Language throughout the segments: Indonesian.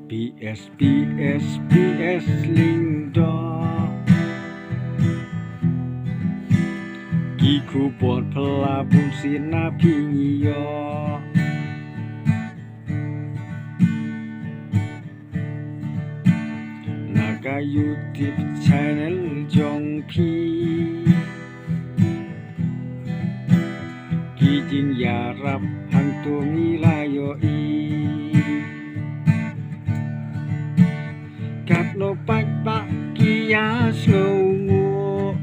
PS Linh Đo Kiku buat pelabun sina pinyo Naga YouTube channel Jong Pi Kijing yarap hantu milayo Kat no pak kias ngungu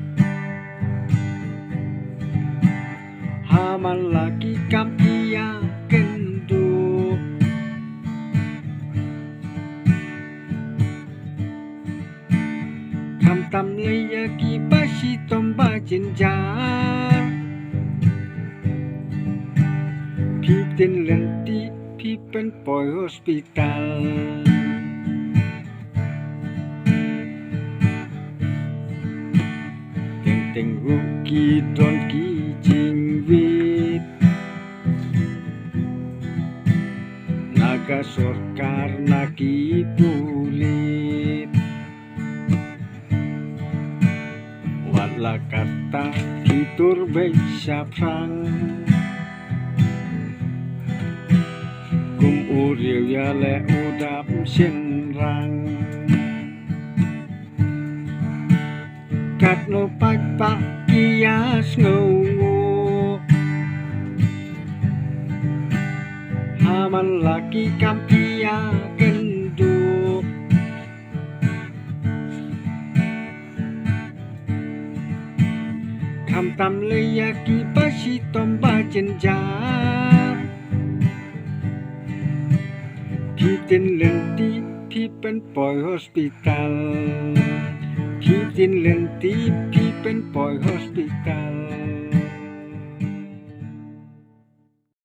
Haman lagi kampia kendu Kam tam leya ki basi tomba jenjar Pi tin lenti pi pen poi hospital Teng ruki don ki jingwit Naga sorkar naki pulit Wala kata kitur besyapang Kum uriu ya le udap senrang Kat no pak kias ngungu Haman laki kampia kendu Kam tam leya ki basi tomba jenjar Kitin lenti pi pen poi hospital Kitin lenti pi pen poi hospital